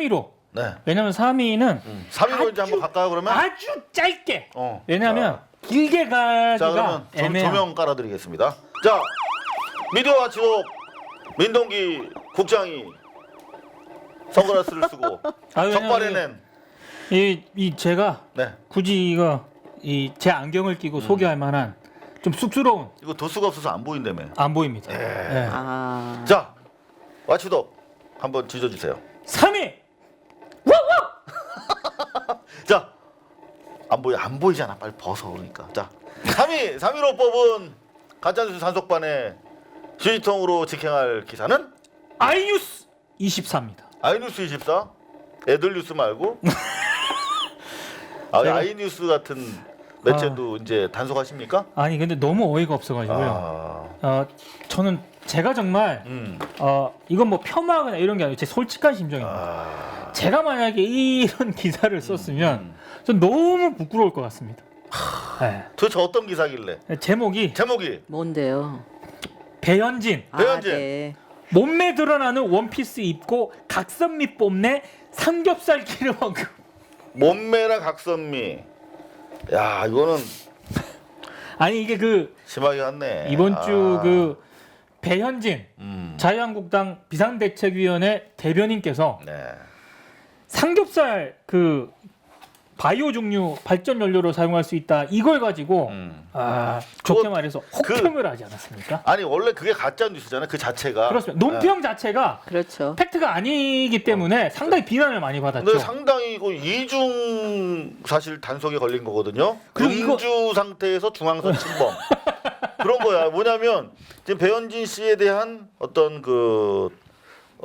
3위로. 네. 왜냐면 3위는 3위로 이제 한번 갈까요 그러면? 아주 짧게. 어. 왜냐면 자, 길게 자 가기가 그러면 애매한. 조명 깔아드리겠습니다. 자 미디어 와치독 민동기 국장이 선글라스를 쓰고 적발해낸 이 제가 네. 굳이 이거 이 제 안경을 끼고 소개할 만한 좀 쑥스러운 이거 도수가 없어서 안 보인다며. 안 보입니다. 네. 아. 자 와치독 한번 지져주세요. 3위 자 안 보이잖아. 빨리 벗어 그러니까. 자 3위로 뽑은 가짜뉴스 단속반의 휴지통으로 직행할 기사는 아이뉴스 24입니다. 아이뉴스 24 애들뉴스 말고 제가- 아이뉴스 같은 매체도 이제 단속하십니까? 아니 근데 너무 어이가 없어가지고요. 아, 저는 제가 정말 이건 뭐 폄하거나 이런 게 아니고 제 솔직한 심정입니다. 아, 제가 만약에 이런 기사를 썼으면 전 너무 부끄러울 것 같습니다. 네. 도대체 어떤 기사길래? 제목이 뭔데요? 배현진 배현진. 아, 네. 몸매 드러나는 원피스 입고 각선미 뽐내 삼겹살 기름 얹고. 몸매나 각선미. 야 이거는 아니 이게 그 심하게 갔네. 이번 주 그 배현진 자유한국당 비상대책위원회 대변인께서 네. 삼겹살 그 바이오 종류 발전 연료로 사용할 수 있다 이걸 가지고 좋게 그거- 말해서 혹평을 하지 않았습니까? 아니 원래 그게 가짜 뉴스잖아요. 그 자체가. 그렇습니다. 논평 자체가 그렇죠. 팩트가 아니기 때문에 상당히 비난을 많이 받았죠. 근데 상당히 그 이중 사실 단속에 걸린 거거든요. 그리고 이거- 음주 상태에서 중앙선 침범. 그런 거야. 뭐냐면 지금 배현진 씨에 대한 어떤 그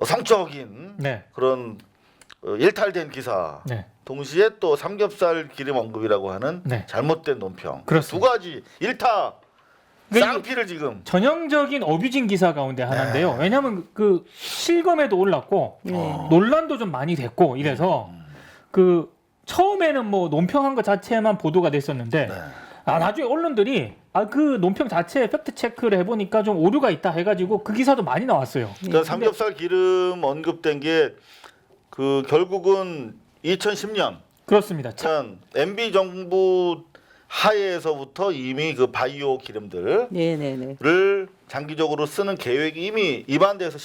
성적인 네. 그런 일탈된 기사. 네. 동시에 또 삼겹살 기름 언급이라고 하는 네. 잘못된 논평. 그렇습니다. 두 가지 일타 그러니까 쌍피를 지금. 전형적인 어뷰징 기사 가운데 하나인데요. 네. 왜냐하면 그 실검에도 올랐고 네. 논란도 좀 많이 됐고 이래서 그 처음에는 뭐 논평한 것 자체만 보도가 됐었는데 네. 나중에 언론들이 그 논평 자체에 팩트 체크를 해보니까 좀 오류가 있다 해가지고 그 기사도 많이 나왔어요. 그러니까 삼겹살 기름 언급된 게 그 결국은 2010년 그렇습니다. MB 정부 하에서부터 이미 그 바이오 기름들을 네네네. 장기적으로 쓰는 계획이 이미 입안돼서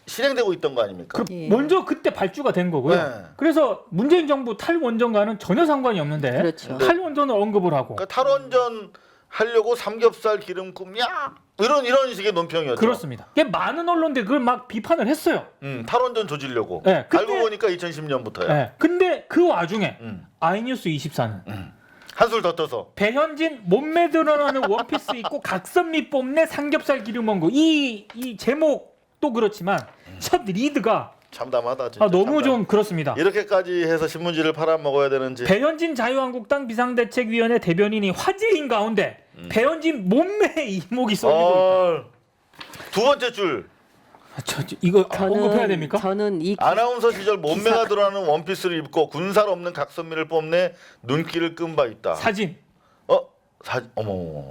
실행되고 있던 거 아닙니까? 예. 먼저 그때 발주가 된 거고요. 네. 그래서 문재인 정부 탈원전과는 전혀 상관이 없는데 그렇죠. 탈원전을 언급을 하고 그러니까 탈원전 하려고 삼겹살 기름 굽냐? 이런 식의 논평이었죠. 그렇습니다. 많은 언론들이 그걸 막 비판을 했어요. 탈원전 조지려고. 네, 근데- 알고 보니까 2010년부터야. 네. 근데 그 와중에 아이뉴스 24는 한술 더 떠서. 배현진 몸매 드러나는 원피스 입고 각선미 뽐내 삼겹살 기름 얹고 이 제목도 그렇지만 첫 리드가 참담하다 진짜. 너무 참담. 좀 그렇습니다. 이렇게까지 해서 신문지를 팔아먹어야 되는지. 배현진 자유한국당 비상대책위원회 대변인이 화제인 가운데 배현진 몸매 이목이 쏠리고 있다. 두 번째 줄. 이거 언급해야 됩니까? 저는 이 아나운서 시절 몸매가 드러나는 원피스를 입고 군살 없는 각선미를 뽐내 눈길을 끈 바 있다. 사진. 사진. 어머.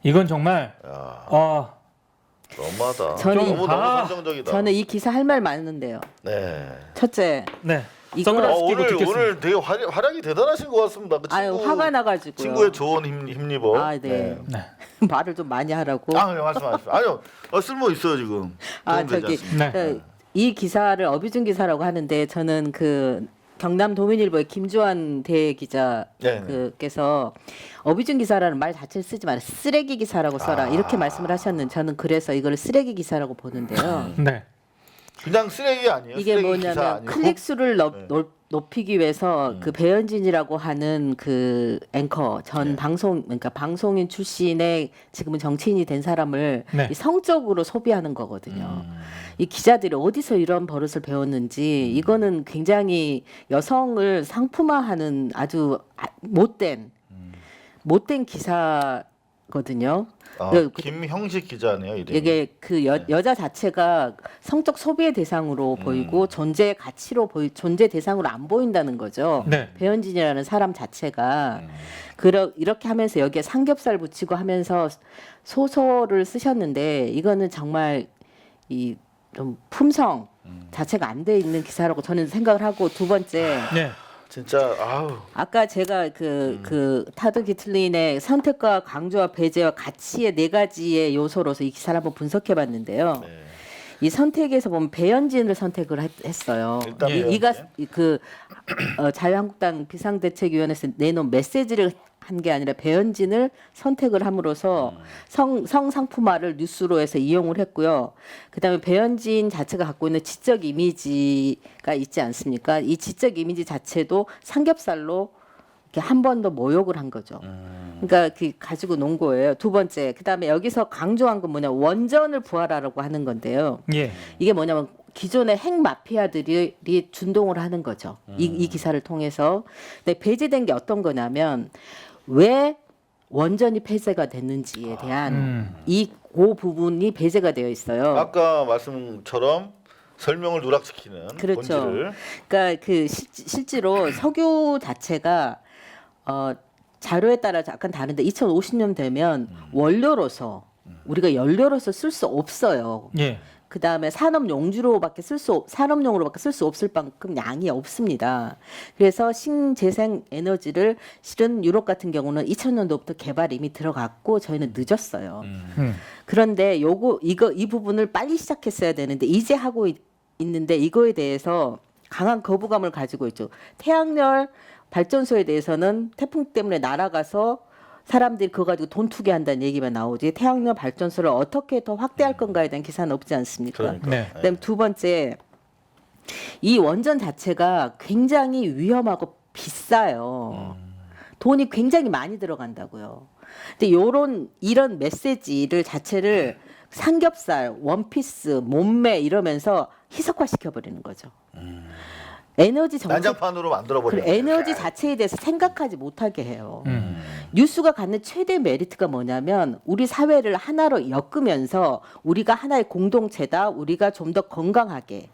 이건 정말 야, 너무하다. 저는- 너무 선정적이다. 저는 이 기사 할 말 많은데요. 네. 첫째, 네. 이거- 선글라스 끼고 듣겠습니다. 오늘 되게 활약이 대단하신 것 같습니다. 그 아유 화가 나가지고요. 친구의 조언 힘입어. 아, 네. 네. 말을 좀 많이 하라고. 네, 말씀하십시오. 아니요, 쓸모 있어요 지금. 도움되지 않습니다. 네. 이 기사를 어뷰징 기사라고 하는데 저는 그 경남 도민일보의 김주환 대기자께서 어뷰징 기사라는 말 자체를 쓰지 말아 쓰레기 기사라고 써라 이렇게 말씀을 하셨는데 저는 그래서 이걸 쓰레기 기사라고 보는데요. 네. 그냥 쓰레기 아니에요? 이게 쓰레기 기사 뭐냐면 아니고? 클릭 수를 높이기 위해서 그 배현진이라고 하는 그 앵커 전 그러니까 방송인 출신의 지금은 정치인이 된 사람을 네. 이 성적으로 소비하는 거거든요. 이 기자들이 어디서 이런 버릇을 배웠는지 이거는 굉장히 여성을 상품화하는 아주 못된 기사거든요. 김형식 기자네요. 이름이. 이게 그 여자 자체가 성적 소비의 대상으로 보이고 존재 가치로 존재 대상으로 안 보인다는 거죠. 네. 배현진이라는 사람 자체가 이렇게 하면서 여기에 삼겹살 붙이고 하면서 소설을 쓰셨는데 이거는 정말 이 좀 품성 자체가 안 돼 있는 기사라고 저는 생각을 하고 두 번째 네. 진짜 아우. 아까 제가 그 타드 기틀린의 선택과 강조와 배제와 가치의 네 가지의 요소로서 이 기사를 한번 분석해 봤는데요. 네. 이 선택에서 보면 배현진을 선택을 했어요. 일단 이가 배현진. 자유한국당 비상대책위원회에서 내놓은 메시지를 한 게 아니라 배현진을 선택을 함으로써 성상품화를 뉴스로 해서 이용을 했고요. 그다음에 배현진 자체가 갖고 있는 지적 이미지가 있지 않습니까? 이 지적 이미지 자체도 삼겹살로 이렇게 한 번 더 모욕을 한 거죠. 그러니까 그 가지고 논 거예요. 두 번째, 그다음에 여기서 강조한 건 뭐냐, 원전을 부활하라고 하는 건데요. 예. 이게 뭐냐면 기존의 핵 마피아들이 준동을 하는 거죠. 이 기사를 통해서. 근데 배제된 게 어떤 거냐면 왜 원전이 폐쇄가 됐는지에 대한 그 부분이 배제가 되어 있어요. 아까 말씀처럼 설명을 누락시키는 그렇죠. 본질을. 그러니까 실제로 석유 자체가 자료에 따라 약간 다른데 2050년 되면 원료로서 우리가 연료로서 쓸 수 없어요. 예. 그 다음에 산업용으로밖에 쓸 수 없을 만큼 양이 없습니다. 그래서 신재생 에너지를 실은 유럽 같은 경우는 2000년도부터 개발 이미 들어갔고 저희는 늦었어요. 그런데 이 부분을 빨리 시작했어야 되는데 이제 하고 있는데 이거에 대해서 강한 거부감을 가지고 있죠. 태양열 발전소에 대해서는 태풍 때문에 날아가서 사람들이 그거 가지고 돈 투기한다는 얘기만 나오지 태양열 발전소를 어떻게 더 확대할 건가에 대한 기사는 없지 않습니까? 그러니까. 네. 그다음에 두 번째, 이 원전 자체가 굉장히 위험하고 비싸요. 돈이 굉장히 많이 들어간다고요. 근데 이런 메시지를 자체를 삼겹살, 원피스, 몸매 이러면서 희석화시켜 버리는 거죠. 에너지 정책 난장판으로 만들어 버려. 에너지 자체에 대해서 생각하지 못하게 해요. 뉴스가 갖는 최대 메리트가 뭐냐면 우리 사회를 하나로 엮으면서 우리가 하나의 공동체다. 우리가 좀 더 건강하게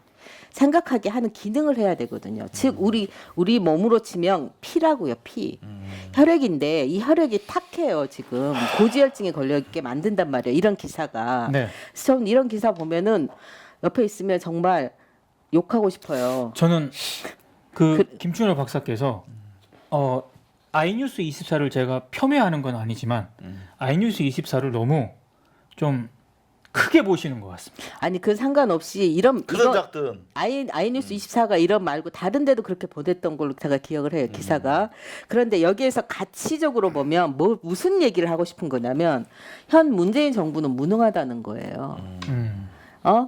생각하게 하는 기능을 해야 되거든요. 즉 우리 몸으로 치면 피라고요. 피. 혈액인데 이 혈액이 탁해요. 지금 고지혈증에 걸려 있게 만든단 말이에요. 이런 기사가. 네. 그래서 저는 이런 기사 보면은 옆에 있으면 정말 욕하고 싶어요. 저는 김춘호 박사께서 아이뉴스 24를 제가 폄훼하는 건 아니지만 아이뉴스 24를 너무 좀 크게 보시는 것 같습니다. 아니 그 상관없이 이런 크든 작든. 아이뉴스 24가 이런 말고 다른 데도 그렇게 보냈던 걸로 제가 기억을 해요. 기사가. 그런데 여기에서 가치적으로 보면 무슨 얘기를 하고 싶은 거냐면 현 문재인 정부는 무능하다는 거예요.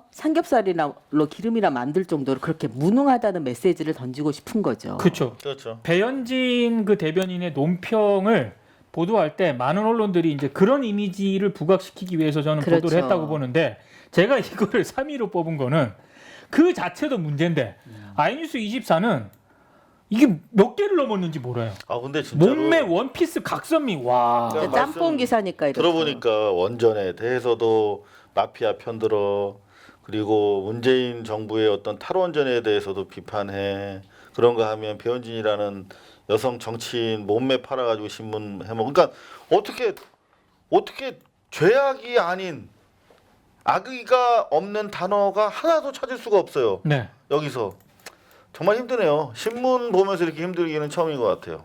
삼겹살이로 기름이나 만들 정도로 그렇게 무능하다는 메시지를 던지고 싶은 거죠. 그렇죠. 그렇죠. 배현진 그 대변인의 논평을 보도할 때 많은 언론들이 이제 그런 이미지를 부각시키기 위해서 저는 그렇죠. 보도를 했다고 보는데 제가 이거를 3위로 뽑은 거는 그 자체도 문제인데 아이뉴스 24는 이게 몇 개를 넘었는지 몰라요. 아 근데 진짜로 몸매 원피스 각선미 와. 그러니까 짬뽕 기사니까 이렇게. 들어보니까 원전에 대해서도 마피아 편들어. 그리고 문재인 정부의 어떤 탈원전에 대해서도 비판해. 그런 거 하면 배현진이라는 여성 정치인 몸매 팔아가지고 신문 해먹. 그러니까 어떻게 죄악이 아닌 악의가 없는 단어가 하나도 찾을 수가 없어요. 네. 여기서 정말 힘드네요. 신문 보면서 이렇게 힘들기는 처음인 것 같아요.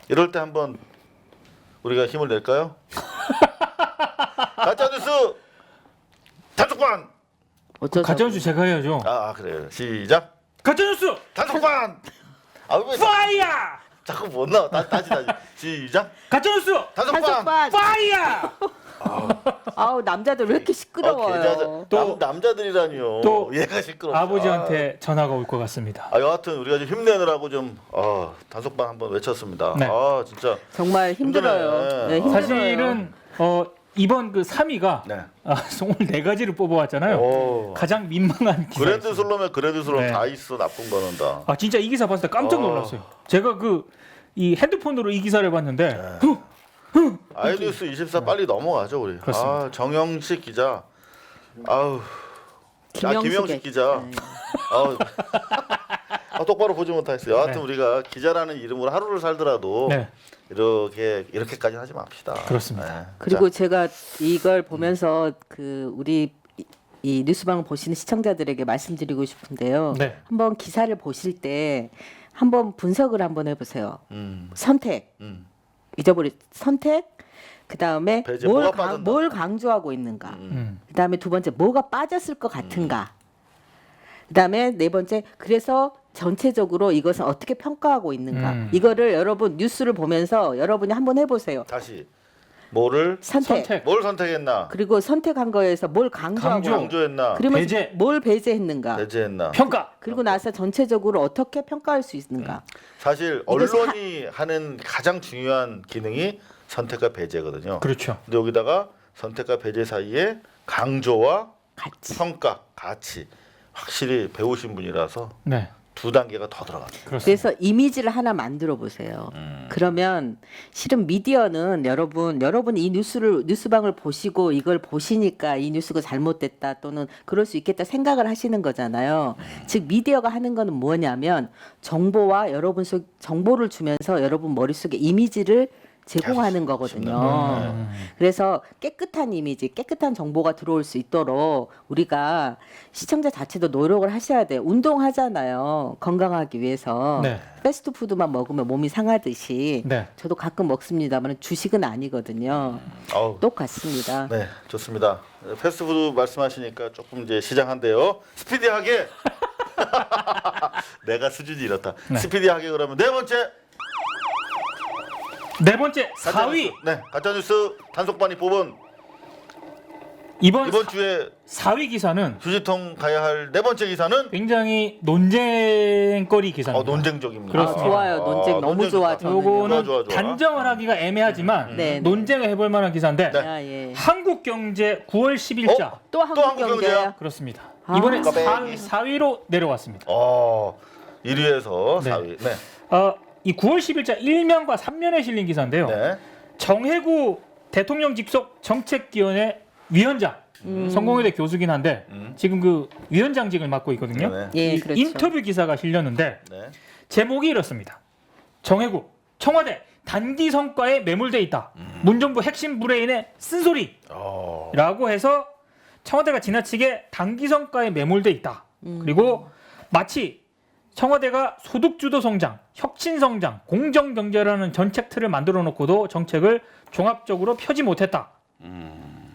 이럴 때 한번 우리가 힘을 낼까요? 가짜뉴스 단속반. 가짜뉴스 제가 해야죠. 그래요. 시작. 가짜뉴스 단속반. 왜 파이어. 자꾸 못 나와. 다시. 시작. 가짜뉴스 단속반. 파이어. 아우 남자들 왜 이렇게 시끄러워요. 남자들이라니요. 또 얘가 시끄러워. 아버지한테 전화가 올 것 같습니다. 여하튼 우리가 좀 힘내느라고 좀 단속반 한번 외쳤습니다. 네. 진짜 정말 힘들어요. 힘드네. 네, 힘들어요. 사실은 이번 그 3위가 네. 오늘 4가지를 뽑아왔잖아요. 가장 민망한 기사. 그랜드 슬럼에 그랜드 슬럼 네. 다 있어. 나쁜 거는 다. 진짜 이 기사 봤을 때 깜짝 놀랐어요. 제가 이 핸드폰으로 이 기사를 봤는데 아이뉴스 24 빨리 넘어가죠 우리. 그렇습니다. 정영식 기자. 김영식 기자. 네. 똑바로 보지 못했어요. 여하튼 네. 우리가 기자라는 이름으로 하루를 살더라도 네. 이렇게까지 하지 맙시다. 그렇습니다. 네. 그리고 제가 이걸 보면서 우리 이 뉴스방을 보시는 시청자들에게 말씀드리고 싶은데요. 네. 한번 기사를 보실 때 한번 분석을 한번 해보세요. 선택, 잊어버릴 선택. 그 다음에 배제, 뭐가 빠졌나? 뭘 강조하고 있는가. 그 다음에 두 번째 뭐가 빠졌을 것 같은가. 그 다음에 네 번째 그래서 전체적으로 이것은 어떻게 평가하고 있는가. 이거를 여러분 뉴스를 보면서 여러분이 한번 해보세요. 다시 뭐를 선택. 뭘 선택했나? 그리고 선택한 거에서 뭘 강조하고 강조했나? 그러면서 배제. 뭘 배제했는가. 배제했나? 평가. 그리고 나서 전체적으로 어떻게 평가할 수 있는가. 사실 이것이 언론이 하는 가장 중요한 기능이 선택과 배제거든요. 그렇죠. 근데 여기다가 선택과 배제 사이에 강조와 같이. 평가, 가치 확실히 배우신 분이라서 네. 두 단계가 더 들어갑니다. 그렇습니다. 그래서 이미지를 하나 만들어 보세요. 그러면 실은 미디어는 여러분이 이 뉴스방을 보시고 이걸 보시니까 이 뉴스가 잘못됐다 또는 그럴 수 있겠다 생각을 하시는 거잖아요. 즉 미디어가 하는 거는 뭐냐면 정보와 정보를 주면서 여러분 머릿속에 이미지를 제공하는 거거든요. 그래서 깨끗한 이미지, 깨끗한 정보가 들어올 수 있도록 우리가 시청자 자체도 노력을 하셔야 돼요. 운동하잖아요. 건강하기 위해서. 네. 패스트푸드만 먹으면 몸이 상하듯이 네. 저도 가끔 먹습니다만 주식은 아니거든요. 어우, 똑같습니다. 네, 좋습니다. 패스트푸드 말씀하시니까 조금 이제 시장한데요. 스피디하게 내가 수준이 이렇다. 네. 스피디하게 그러면 네 번째 네 번째 4위. 네, 가짜뉴스 단속반이 뽑은 이번 이번 주에 4위 기사는 휴지통 가야 할 네 번째 기사는 굉장히 논쟁거리 기사입니다. 논쟁적입니다. 그렇습니다. 좋아요. 논쟁 너무 좋아. 저는. 요거는 좋아. 단정을 하기가 애매하지만 네, 네. 논쟁을 해볼 만한 기사인데 네. 아, 예. 한국경제 9월 10일자 또 한국경제야. 한국경제야? 그렇습니다. 아. 이번에 깜빡이. 4위로 내려왔습니다. 1위에서 네. 4위. 네. 이 9월 10일자 1면과 3면에 실린 기사인데요. 네. 정혜구 대통령 직속 정책위원회 위원장 성공회대 교수긴 한데 지금 그 위원장직을 맡고 있거든요. 네. 예, 이 그렇죠. 인터뷰 기사가 실렸는데 네. 제목이 이렇습니다. 정혜구 청와대 단기 성과에 매몰돼 있다. 문정부 핵심 브레인의 쓴소리라고 어. 해서 청와대가 지나치게 단기 성과에 매몰돼 있다. 그리고 마치 청와대가 소득주도 성장, 혁신 성장, 공정 경제라는 정책 틀을 만들어 놓고도 정책을 종합적으로 펴지 못했다.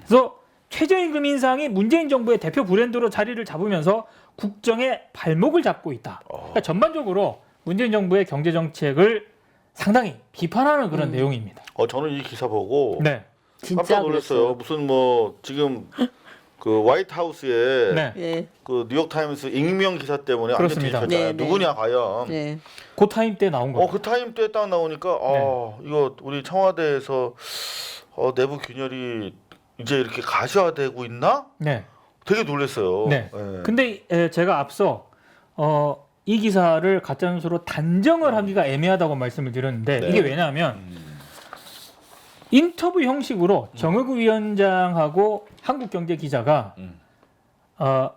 그래서 최저임금 인상이 문재인 정부의 대표 브랜드로 자리를 잡으면서 국정의 발목을 잡고 있다. 그러니까 전반적으로 문재인 정부의 경제 정책을 상당히 비판하는 그런 내용입니다. 저는 이 기사 보고 네, 진짜 깜짝 놀랐어요. 그랬어요. 무슨 뭐 지금 그 화이트하우스에 네, 예. 그 뉴욕타임스 익명 기사 때문에 완전 그렇습니다. 뒤집혔잖아요. 네, 네. 누구냐 과연? 네. 그 타임 때 나온 거예요. 그 타임 때 딱 나오니까 이거 우리 청와대에서 내부 균열이 이제 이렇게 가시화되고 있나? 네. 되게 놀랐어요. 네. 예. 근데 제가 앞서 이 기사를 가짜뉴스로 단정을 하기가 애매하다고 말씀을 드렸는데 네. 이게 왜냐하면 인터뷰 형식으로 정의구 위원장하고 한국경제 기자가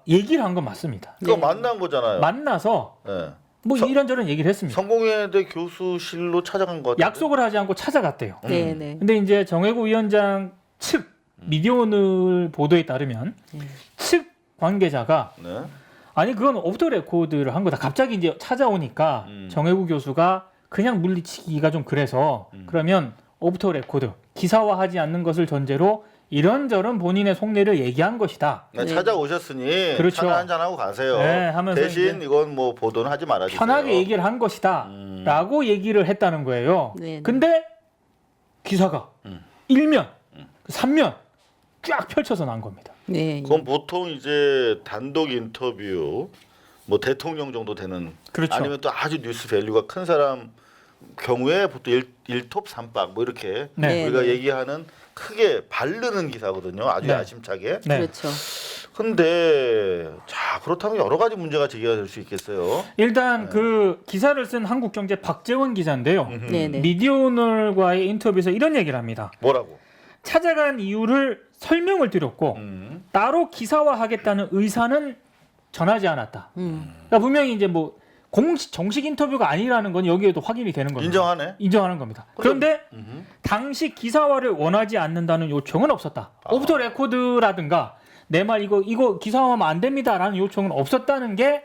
얘기를 한 건 맞습니다. 그거 네. 만난 거잖아요. 만나서 예. 뭐 서- 이런저런 얘기를 했습니다. 성공회대 교수실로 찾아간 것 같아요. 약속을 하지 않고 찾아갔대요. 네, 네. 근데 이제 정의구 위원장 측 미디어오늘 보도에 따르면 측 관계자가 네. 아니 그건 오프 더 레코드를 한 거다. 갑자기 이제 찾아오니까 정혜구 교수가 그냥 물리치기가 좀 그래서 그러면 오프 더 레코드 기사화하지 않는 것을 전제로 이런저런 본인의 속내를 얘기한 것이다. 네, 네. 찾아오셨으니 그렇죠. 차나 한잔 하고 가세요. 네, 하면서 대신 이제 이건 뭐 보도는 하지 말아주세요. 편하게 얘기를 한 것이다라고 얘기를 했다는 거예요. 네, 네. 근데 기사가 1면, 3면 쫙 펼쳐서 난 겁니다. 네. 그건 보통 이제 단독 인터뷰 뭐 대통령 정도 되는 그렇죠. 아니면 또 아주 뉴스 밸류가 큰 사람 경우에 보통 1톱 3박 뭐 이렇게 네. 우리가 얘기하는 크게 바르는 기사거든요. 아주 네. 야심차게. 네. 그렇죠. 근데 자 그렇다면 여러 가지 문제가 제기가 될 수 있겠어요. 일단 그 기사를 쓴 한국경제 박재원 기자인데요. 네, 네. 미디어오늘과의 인터뷰에서 이런 얘기를 합니다. 뭐라고? 찾아간 이유를 설명을 드렸고 따로 기사화하겠다는 의사는 전하지 않았다. 그러니까 분명히 이제 뭐 정식 인터뷰가 아니라는 건 여기에도 확인이 되는 겁니다. 인정하네. 인정하는 겁니다. 그런데 당시 기사화를 원하지 않는다는 요청은 없었다. 오프 더 레코드라든가 내 말 이거 기사화하면 안 됩니다라는 요청은 없었다는 게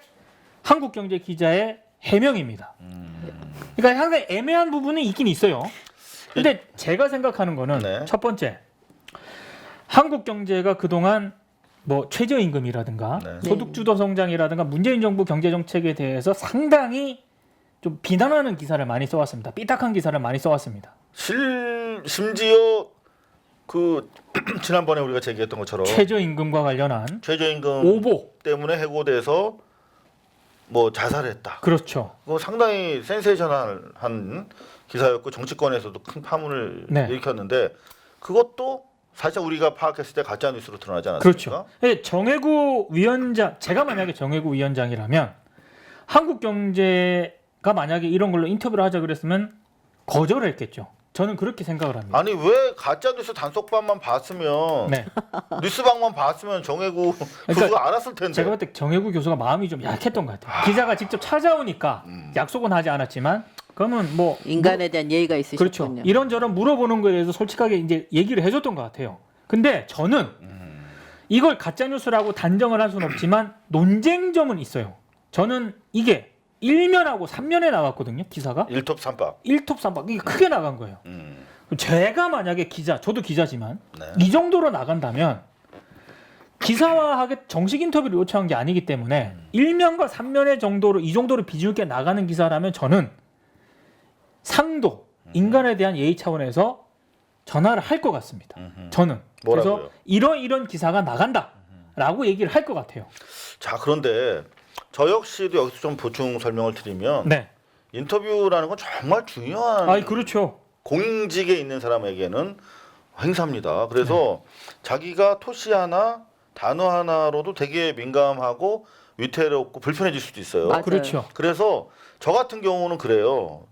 한국경제 기자의 해명입니다. 그러니까 상당히 애매한 부분이 있긴 있어요. 근데 제가 생각하는 거는 네. 첫 번째, 한국 경제가 그동안 뭐 최저임금이라든가 네. 소득주도 성장이라든가 문재인 정부 경제 정책에 대해서 상당히 좀 비난하는 기사를 많이 써왔습니다. 삐딱한 기사를 많이 써왔습니다. 심지어 그 지난번에 우리가 제기했던 것처럼 최저임금과 관련한 최저임금 오보. 때문에 해고돼서 뭐 자살했다. 그렇죠. 그거 상당히 센세이셔널한 기사였고 정치권에서도 큰 파문을 네. 일으켰는데 그것도 사실 우리가 파악했을 때 가짜 뉴스로 드러나지 않았습니까? 그렇죠. 예, 정혜구 위원장, 제가 만약에 정혜구 위원장이라면 한국 경제가 만약에 이런 걸로 인터뷰를 하자 그랬으면 거절을 했겠죠. 저는 그렇게 생각을 합니다. 아니 왜 가짜 뉴스 단속반만 봤으면 네. 뉴스방만 봤으면 정혜구 그러니까 교수가 알았을 텐데. 제가 볼 때 정혜구 교수가 마음이 좀 약했던 것 같아요. 기자가 직접 찾아오니까 약속은 하지 않았지만 그러면 뭐 인간에 대한 예의가 있으셨군요. 그렇죠. 이런저런 물어보는 거에 대해서 솔직하게 이제 얘기를 해줬던 것 같아요. 근데 저는 이걸 가짜 뉴스라고 단정을 할 수는 없지만 논쟁점은 있어요. 저는 이게 1면하고 3면에 나갔거든요. 기사가 1톱 3박. 1톱 3박 이게 크게 나간 거예요. 제가 만약에 기자, 저도 기자지만 네. 이 정도로 나간다면 기사화하게 정식 인터뷰를 요청한 게 아니기 때문에 1면과 3면의 정도로 이 정도로 비중 있게 나가는 기사라면 저는 상도 인간에 대한 예의 차원에서 전화를 할 것 같습니다. 저는 뭐라고요? 그래서 이런 기사가 나간다라고 얘기를 할 것 같아요. 자 그런데 저 역시도 여기서 좀 보충 설명을 드리면 네, 인터뷰라는 건 정말 중요한 아 그렇죠. 공직에 있는 사람에게는 행사입니다. 그래서 자기가 토시 하나 단어 하나로도 되게 민감하고 위태롭고 불편해질 수도 있어요. 맞아요. 그렇죠. 그래서 저 같은 경우는 그래요.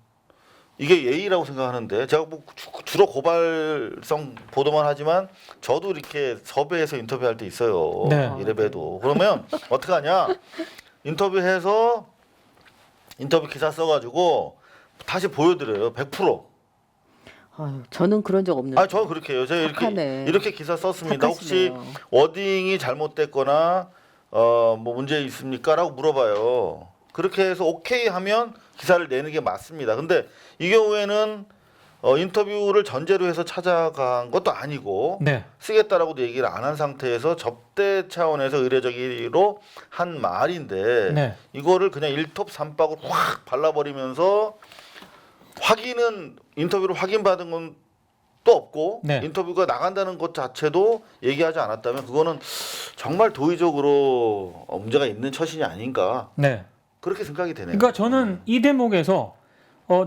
이게 예의라고 생각하는데 제가 뭐 주로 고발성 보도만 하지만 저도 이렇게 섭외해서 인터뷰할 때 있어요. 네. 이래봬도 그러면 어떻게 하냐? 인터뷰해서 인터뷰 기사 써가지고 다시 보여드려요. 100%. 아유, 저는 그런 적 없는데. 아, 저는 그렇게 해요. 제가 착하네. 이렇게 기사 썼습니다. 혹시 착하시네요. 워딩이 잘못됐거나 뭐 문제 있습니까?라고 물어봐요. 그렇게 해서 오케이 하면 기사를 내는 게 맞습니다. 근데 이 경우에는 인터뷰를 전제로 해서 찾아간 것도 아니고 네, 쓰겠다라고도 얘기를 안 한 상태에서 접대 차원에서 의례적으로 한 말인데 네. 이거를 그냥 1톱 3박을 확 발라버리면서 확인은 인터뷰를 확인받은 건 또 없고 네. 인터뷰가 나간다는 것 자체도 얘기하지 않았다면 그거는 정말 도의적으로 문제가 있는 처신이 아닌가 네. 그렇게 생각이 되네요. 그러니까 저는 이 대목에서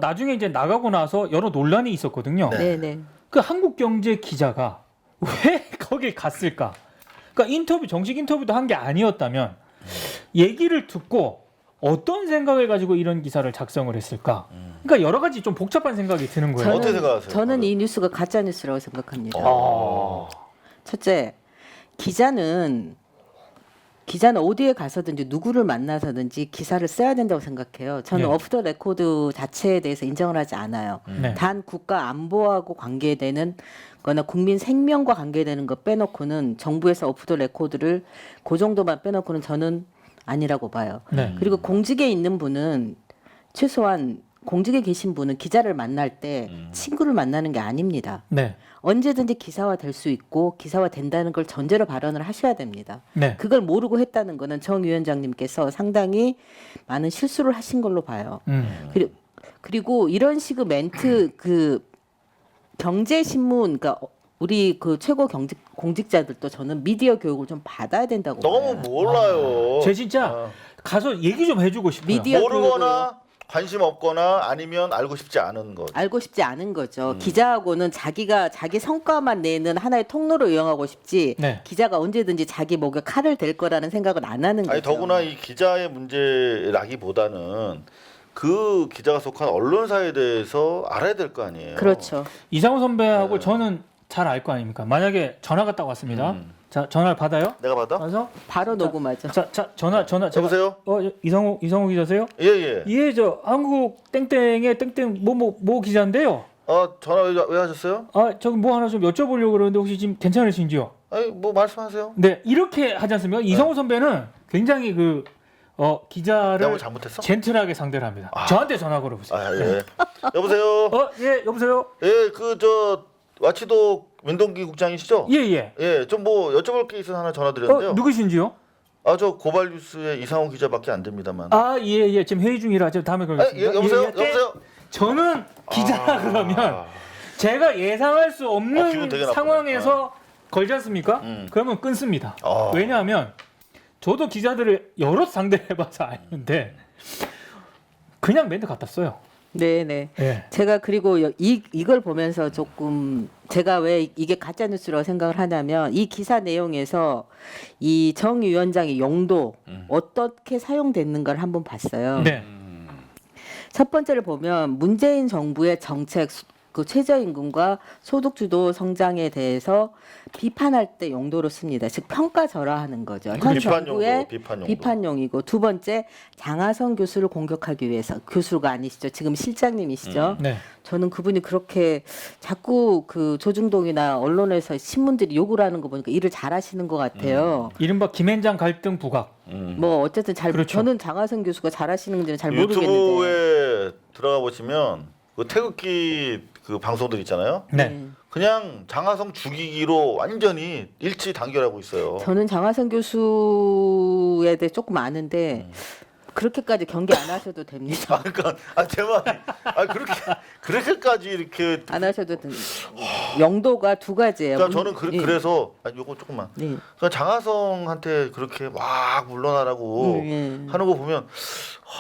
나중에 이제 나가고 나서 여러 논란이 있었거든요. 네네. 그 한국경제 기자가 왜 거길 갔을까? 그러니까 인터뷰 정식 인터뷰도 한 게 아니었다면 얘기를 듣고 어떤 생각을 가지고 이런 기사를 작성을 했을까? 그러니까 여러 가지 좀 복잡한 생각이 드는 거예요. 어떻게 생각하세요? 저는 이 뉴스가 가짜 뉴스라고 생각합니다. 어. 첫째, 기자는 어디에 가서든지 누구를 만나서든지 기사를 써야 된다고 생각해요. 저는 네. 오프 더 레코드 자체에 대해서 인정을 하지 않아요. 네. 단 국가 안보하고 관계되는 거나 국민 생명과 관계되는 거 빼놓고는 정부에서 오프 더 레코드를 그 정도만 빼놓고는 저는 아니라고 봐요. 네. 그리고 공직에 있는 분은 최소한 공직에 계신 분은 기자를 만날 때 친구를 만나는 게 아닙니다. 네. 언제든지 기사화 될 수 있고 기사화 된다는 걸 전제로 발언을 하셔야 됩니다. 네. 그걸 모르고 했다는 거는 정 위원장님께서 상당히 많은 실수를 하신 걸로 봐요. 그리고 이런 식의 멘트 그 경제신문 그러니까 우리 그 최고 공직자들도 저는 미디어 교육을 좀 받아야 된다고 너무 봐요. 몰라요. 제 진짜 가서 얘기 좀 해주고 싶어요. 미디어 모르거나 관심 없거나 아니면 알고 싶지 않은 것. 알고 싶지 않은 거죠. 기자하고는 자기가 자기 성과만 내는 하나의 통로로 이용하고 싶지 네. 기자가 언제든지 자기 목에 칼을 댈 거라는 생각은 안 하는 거죠. 아니 더구나 이 기자의 문제라기보다는 그 기자가 속한 언론사에 대해서 알아야 될 거 아니에요. 그렇죠. 이상우 선배하고 네. 저는 잘 알 거 아닙니까? 만약에 전화가 딱 왔습니다. 자, 전화를 받아요. 내가 받아? 그래서 바로 녹음하죠. 자, 전화. 제가, 여보세요? 이상우 기자세요? 예예. 예, 저 한국 땡땡의 땡땡 뭐 기자인데요. 전화 왜 하셨어요? 저기 뭐 하나 좀 여쭤보려고 그러는데 혹시 지금 괜찮으신지요? 아니 뭐 말씀하세요. 네, 이렇게 하지 않습니까? 이성우 선배는 굉장히 내가 기자를 뭐 잘못했어? 젠틀하게 상대를 합니다. 저한테 전화 걸어보세요. 예. 여보세요. 예, 여보세요? 예, 와치도 민동기 국장이시죠? 예. 예, 좀 뭐 여쭤볼 게 있어서 하나 전화드렸는데요. 누구신지요? 저 고발뉴스의 이상호 기자밖에 안 됩니다만. 예. 지금 회의 중이라 지금 다음에 걸겠습니다. 여보세요? 네. 여보세요? 저는 기자라 그러면 제가 예상할 수 기분 없는 되게 나쁘네. 상황에서 걸지 않습니까? 그러면 끊습니다. 왜냐하면 저도 기자들을 여러 상대를 해봐서 아는데 그냥 멘트 갖다 써요. 네네. 예. 제가 그리고 이걸 보면서 조금 제가 왜 이게 가짜 뉴스라고 생각을 하냐면 이 기사 내용에서 이 정 위원장의 용도 어떻게 사용됐는가를 한번 봤어요. 네. 첫 번째를 보면 문재인 정부의 정책 그 최저임금과 소득주도 성장에 대해서 비판할 때 용도로 씁니다. 즉 평가절하하는 거죠. 현 비판 정부의 용도, 비판 용도. 비판용이고 두 번째 장하성 교수를 공격하기 위해서 교수가 아니시죠. 지금 실장님이시죠. 네. 저는 그분이 그렇게 자꾸 그 조중동이나 언론에서 신문들이 욕을 하는 거 보니까 일을 잘하시는 것 같아요. 이른바 김앤장 갈등 부각. 뭐 어쨌든 그렇죠. 저는 장하성 교수가 잘하시는지는 잘 모르겠는데. 유튜브에 들어가 보시면 그 태극기 그 방송들 있잖아요. 네. 그냥 장하성 죽이기로 완전히 일치 단결하고 있어요. 저는 장하성 교수에 대해 조금 아는데 그렇게까지 경계 안 하셔도 됩니다. 그러니까 제 말이 그렇게까지 이렇게 안 하셔도 됩니다. 용도가 두 가지예요. 그러니까 저는 예. 그래서 요거 조금만. 네. 그러니까 장하성한테 그렇게 막 물러나라고 예. 하는 거 보면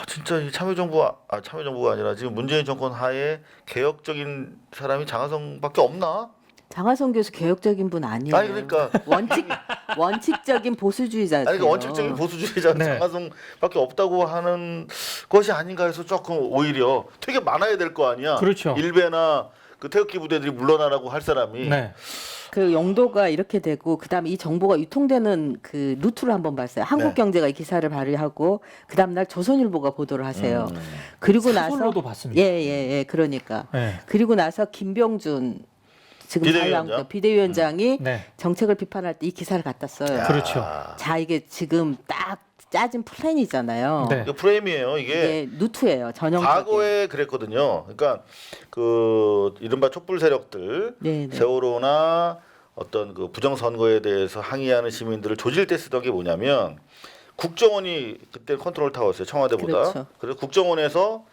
진짜 이 참여정부가 아니라 지금 문재인 정권 하에 개혁적인 사람이 장하성밖에 없나? 장하성 교수 개혁적인 분 아니에요. 아니 그러니까 원칙적인 보수주의자세요. 그러니까 원칙적인 보수주의자 네. 장하성밖에 없다고 하는 것이 아닌가 해서 조금 오히려 되게 많아야 될 거 아니야. 그렇죠. 일베나 그 태극기 부대들이 물러나라고 할 사람이. 네. 그 용도가 이렇게 되고 그다음에 이 정보가 유통되는 그 루트를 한번 봤어요. 한국경제가 이 기사를 발의하고 그다음 날 조선일보가 보도를 하세요. 그리고 나서 사설로도 봤습니다. 예. 그러니까 네. 그리고 나서 김병준 지금 비대위원장? 비대위원장이 네. 정책을 비판할 때 이 기사를 갖다 써요. 그렇죠. 자 이게 지금 딱 짜진 플랜이잖아요. 네. 이거 프레임이에요. 이게 루트예요. 전형적인. 과거에 그랬거든요. 그러니까 그 이른바 촛불 세력들 네네. 세월호나 어떤 그 부정선거에 대해서 항의하는 시민들을 조질 때 쓰던 게 뭐냐면 국정원이 그때 컨트롤 타워였어요. 청와대보다. 그렇죠. 그래서 국정원에서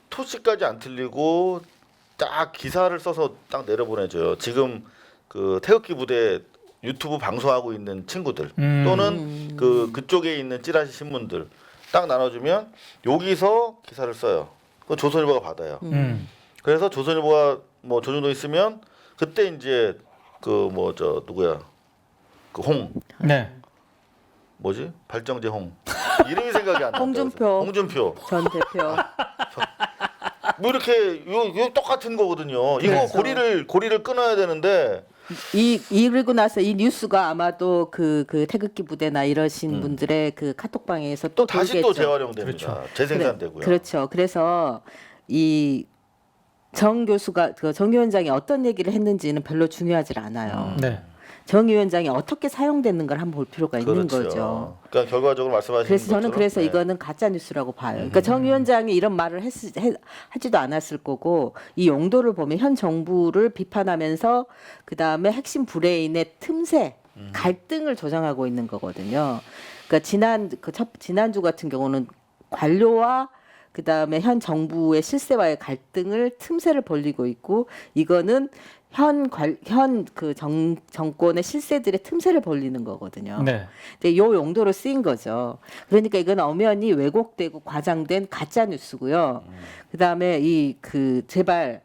토시까지 안 틀리고 딱 기사를 써서 딱 내려보내줘요. 지금 그 태극기 부대 유튜브 방송하고 있는 친구들 또는 그쪽에 있는 찌라시 신문들 딱 나눠주면 여기서 기사를 써요. 그 조선일보가 받아요. 그래서 조선일보가 뭐 조중동 있으면 그때 이제 그 뭐 저 누구야 그 네. 뭐지 발정제 이름이 생각이 안 나. 홍준표 전 대표. 뭐 이렇게 요 똑같은 거거든요. 이거 그래서. 고리를 끊어야 되는데 이러고 나서 이 뉴스가 아마도 그 태극기 부대나 이러신 분들의 그 카톡방에서 또 다시 돌겠죠. 또 재활용됩니다. 그렇죠. 재생산되고요. 그렇죠. 그래서 이 정 교수가 그 정 위원장이 어떤 얘기를 했는지는 별로 중요하지 않아요. 네. 정 위원장이 어떻게 사용됐는가를 한번 볼 필요가 있는 그렇죠. 거죠. 그러니까 결과적으로 말씀하신 그래서 저는 것처럼, 그래서 네. 이거는 가짜 뉴스라고 봐요. 그러니까 정 위원장이 이런 말을 하지도 않았을 거고 이 용도를 보면 현 정부를 비판하면서 그 다음에 핵심 브레인의 틈새 갈등을 조장하고 있는 거거든요. 그러니까 지난주 같은 경우는 관료와 그 다음에 현 정부의 실세와의 갈등을 틈새를 벌리고 있고 이거는 현 그 정권의 실세들의 틈새를 벌리는 거거든요. 네. 근데 요 용도로 쓰인 거죠. 그러니까 이건 엄연히 왜곡되고 과장된 가짜 뉴스고요. 그다음에 이 그 제발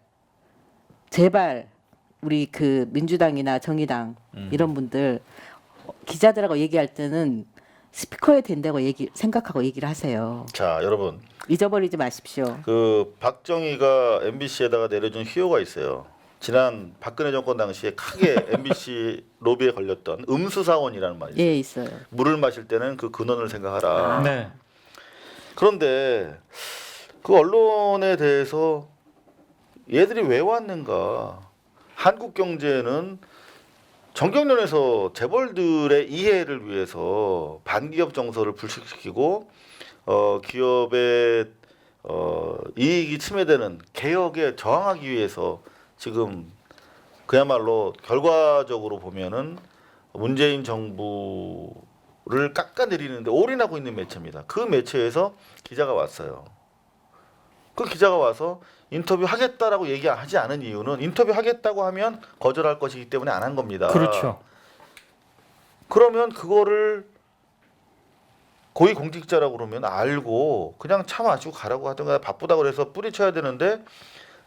우리 그 민주당이나 정의당 이런 분들 기자들하고 얘기할 때는 스피커에 된다고 생각하고 얘기를 하세요. 자, 여러분. 잊어버리지 마십시오. 그 박정희가 MBC에다가 내려준 희요가 있어요. 지난 박근혜 정권 당시에 크게 MBC 로비에 걸렸던 음수사원이라는 말이 있어요. 예, 있어요. 물을 마실 때는 그 근원을 생각하라. 네. 그런데 그 언론에 대해서 얘들이 왜 왔는가? 한국 경제는 정경련에서 재벌들의 이해를 위해서 반기업 정서를 불식시키고 기업의 이익이 침해되는 개혁에 저항하기 위해서 지금 그야말로 결과적으로 보면은 문재인 정부를 깎아내리는데 올인하고 있는 매체입니다. 그 매체에서 기자가 왔어요. 그 기자가 와서 인터뷰 하겠다라고 얘기하지 않은 이유는 인터뷰 하겠다고 하면 거절할 것이기 때문에 안 한 겁니다. 그렇죠. 그러면 그거를 고위공직자라고 그러면 알고 그냥 차 마시고 가라고 하든가 바쁘다고 그래서 뿌리쳐야 되는데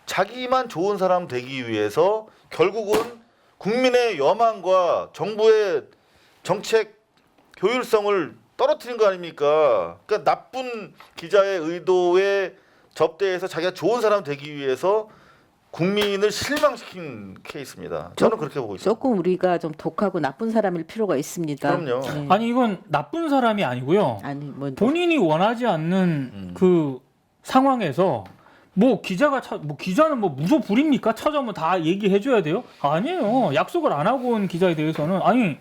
자기만 좋은 사람 되기 위해서 결국은 국민의 여망과 정부의 정책 효율성을 떨어뜨린 거 아닙니까? 그러니까 나쁜 기자의 의도에 접대해서 자기가 좋은 사람 되기 위해서 국민을 실망시킨 케이스입니다. 저는 그렇게 보고 있습니다. 조금 우리가 좀 독하고 나쁜 사람일 필요가 있습니다. 그럼요. 네. 아니 이건 나쁜 사람이 아니고요. 아니 뭐 본인이 원하지 않는 그 상황에서 뭐 기자는 뭐 무소 불입니까? 찾아오면 다 얘기해줘야 돼요? 아니에요. 약속을 안 하고 온 기자에 대해서는 아니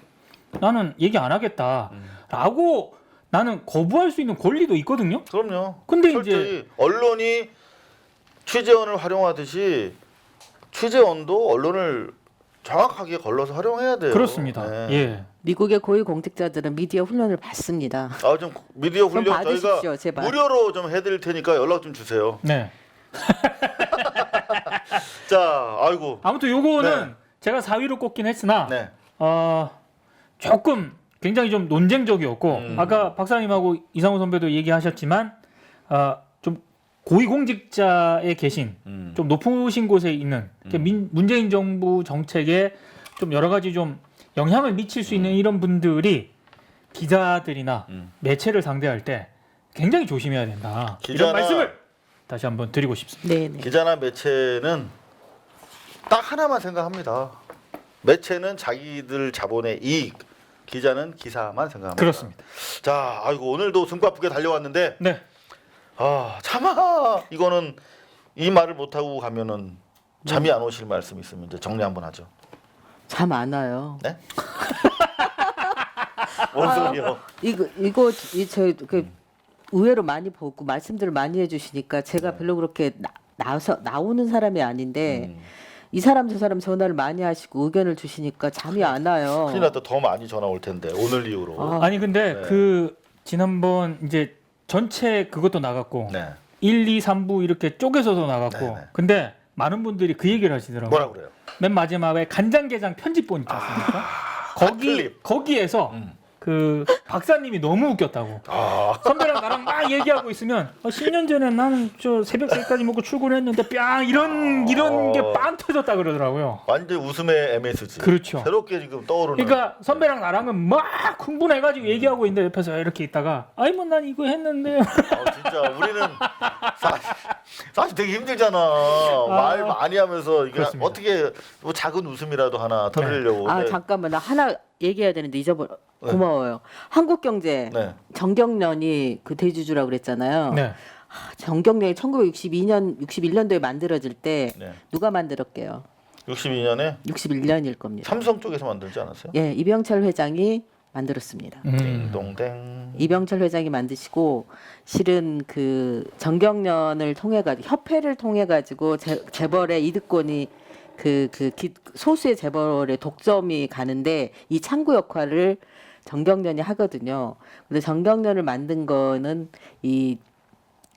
나는 얘기 안 하겠다라고 나는 거부할 수 있는 권리도 있거든요. 그럼요. 근데 철저히 이제 언론이 취재원을 활용하듯이 취재원도 언론을 정확하게 걸러서 활용해야 돼요. 그렇습니다. 네. 예. 미국의 고위공직자들은 미디어 훈련을 받습니다. 좀 미디어 좀 훈련 받으십시오, 저희가 제발. 무료로 좀 해드릴 테니까 연락 좀 주세요. 네. 자, 아이고. 아무튼 요거는 네. 제가 4위로 꼽긴 했으나 네. 조금 굉장히 좀 논쟁적이었고 아까 박사님하고 이상호 선배도 얘기하셨지만 좀 고위공직자에 계신 좀 높으신 곳에 있는 문재인 정부 정책에 좀 여러 가지 좀 영향을 미칠 수 있는 이런 분들이 기자들이나 매체를 상대할 때 굉장히 조심해야 된다. 이런 기자나- 말씀을 다시 한번 드리고 싶습니다. 네, 네. 기자나 매체는 딱 하나만 생각합니다. 매체는 자기들 자본의 이익, 기자는 기사만 생각합니다. 그렇습니다. 자, 아이고 오늘도 숨가쁘게 달려왔는데 네. 차마 이거는 이 말을 못 하고 가면은 잠이 안 오실 말씀이 있으면 이제 정리 한번 하죠. 잠 안 와요. 네? 뭔 소리요? 그 의외로 많이 보고 말씀들을 많이 해주시니까 제가 별로 그렇게 나오는 사람이 아닌데 이 사람 저 사람 전화를 많이 하시고 의견을 주시니까 잠이 안 와요. 큰일 났다. 더 많이 전화 올 텐데 오늘 이후로. 아니 근데 네. 그 지난번 이제 전체 그것도 나갔고 네. 1, 2, 3부 이렇게 쪼개서도 나갔고 네, 네. 근데 많은 분들이 그 얘기를 하시더라고요. 뭐라 그래요? 맨 마지막에 간장게장 편집본 있지 않습니까? 핫클립. 거기에서 그 박사님이 너무 웃겼다고. 선배랑 나랑 막 얘기하고 있으면 10년 전에 나는 저 새벽 3까지 먹고 출근했는데 뺨 이런 게 빵 터졌다 그러더라고요. 완전 웃음의 MSG. 그렇죠. 새롭게 지금 떠오르는. 그러니까 선배랑 나랑은 막 흥분해가지고 얘기하고 있는데 옆에서 이렇게 있다가 아이 뭐 난 이거 했는데 진짜 우리는 사실 되게 힘들잖아. 말 많이 하면서 이게 그렇습니다. 어떻게 뭐 작은 웃음이라도 하나 터뜨리려고. 아 근데 잠깐만 나 하나 얘기해야 되는데 고마워요. 한국경제 네. 정경련이 그 대주주라고 그랬잖아요. 네. 정경련이 61년도에 만들어질 때 네. 누가 만들었게요? 62년에 61년일 겁니다. 삼성 쪽에서 만들지 않았어요? 예, 이병철 회장이 만들었습니다. 딩동댕. 이병철 회장이 만드시고 실은 그 정경련을 통해 가지고 협회를 통해 가지고 재벌의 이득권이 소수의 재벌의 독점이 가는데 이 창구 역할을 정경련이 하거든요. 근데 정경련을 만든 거는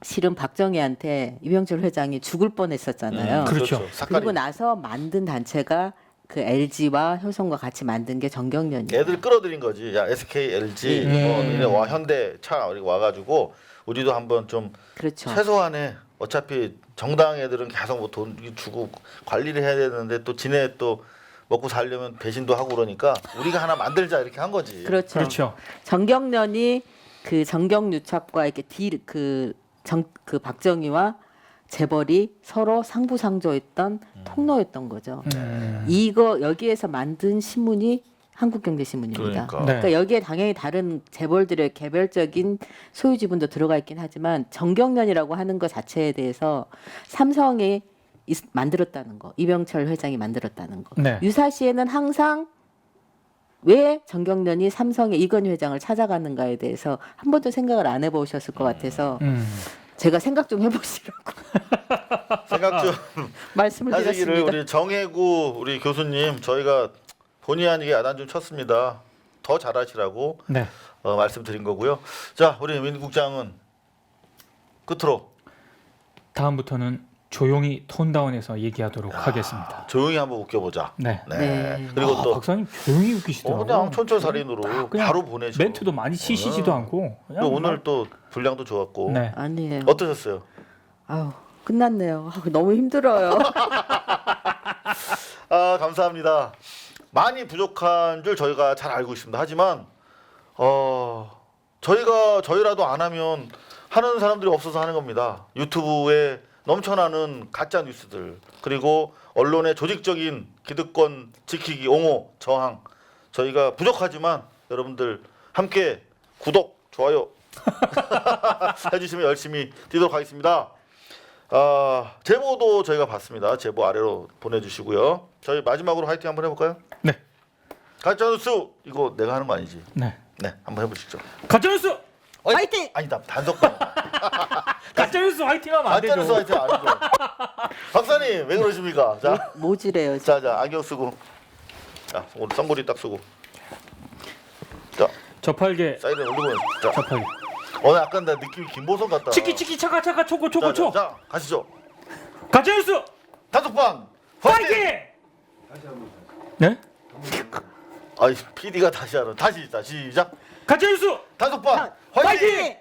실은 박정희한테 이병철 회장이 죽을 뻔했었잖아요. 그렇죠. 그리고 나서 만든 단체가 그 LG와 효성과 같이 만든 게 정경련이에요. 애들 끌어들인 거지. 야 SK, LG, 너네 와 현대 차 이렇게 와가지고 우리도 한번 좀 그렇죠. 최소한의 어차피 정당 애들은 계속 뭐 돈 주고 관리를 해야 되는데 또 지네 또 먹고 살려면 배신도 하고 그러니까 우리가 하나 만들자 이렇게 한 거지. 그렇죠. 그렇죠. 정경련이 그 정경유착과 이렇게 그 박정희와 재벌이 서로 상부상조했던 통로였던 거죠. 여기에서 만든 신문이 한국경제신문입니다. 그러니까. 네. 여기에 당연히 다른 재벌들의 개별적인 소유 지분도 들어가 있긴 하지만 정경련이라고 하는 것 자체에 대해서 삼성이 만들었다는 거. 이병철 회장이 만들었다는 거. 네. 유사시에는 항상 왜 정경련이 삼성의 이건희 회장을 찾아가는가에 대해서 한 번도 생각을 안 해보셨을 것 같아서 제가 생각 좀 해보시라고 생각 좀 말씀을 하시기를 드렸습니다. 우리 정혜구 우리 교수님 저희가 본의 아니게 야단 좀 쳤습니다. 더 잘하시라고 네. 말씀드린 거고요. 자, 우리 민 국장은 끝으로 다음부터는 조용히 톤다운해서 얘기하도록 하겠습니다. 조용히 한번 웃겨보자. 네. 네. 네. 그리고 또 박사님 조용히 웃기시더라고요. 그냥 촌철살인으로 그냥 바로 보내죠. 멘트도 많이 치시지도 않고. 그냥 또 오늘 막- 또 분량도 좋았고. 네. 아니에요. 어떠셨어요? 아우 끝났네요. 너무 힘들어요. 아, 감사합니다. 많이 부족한 줄 저희가 잘 알고 있습니다. 하지만 저희라도 안 하면 하는 사람들이 없어서 하는 겁니다. 유튜브에 넘쳐나는 가짜 뉴스들 그리고 언론의 조직적인 기득권 지키기 옹호 저항 저희가 부족하지만 여러분들 함께 구독 좋아요 해주시면 열심히 뛰도록 하겠습니다. 제보도 저희가 받습니다. 제보 아래로 보내주시고요. 저희 마지막으로 화이팅 한번 해볼까요? 네. 가짜 뉴스 이거 내가 하는 거 아니지? 네. 네, 한번 해보시죠. 가짜뉴스 화이팅! 아니다, 단속반. 가짜뉴스 화이팅하면 안 가짜 뉴스 되죠. 화이팅 아니죠? 박사님 왜 그러십니까? 자, 모지래요. 지금. 자, 안경 쓰고, 자, 오늘 쌍구리 딱 쓰고, 자, 저팔계 사이드 올리고, 자, 저팔계. 오늘 약간 나 느낌이 김보성 같다. 치키 차가 초코 자, 초. 자, 가시죠. 가짜뉴스 단속반 화이팅! 화이팅! 네? 아이, PD가 다시 하는, 다시 시작. 가짜뉴스 단속반 화이팅! 화이팅!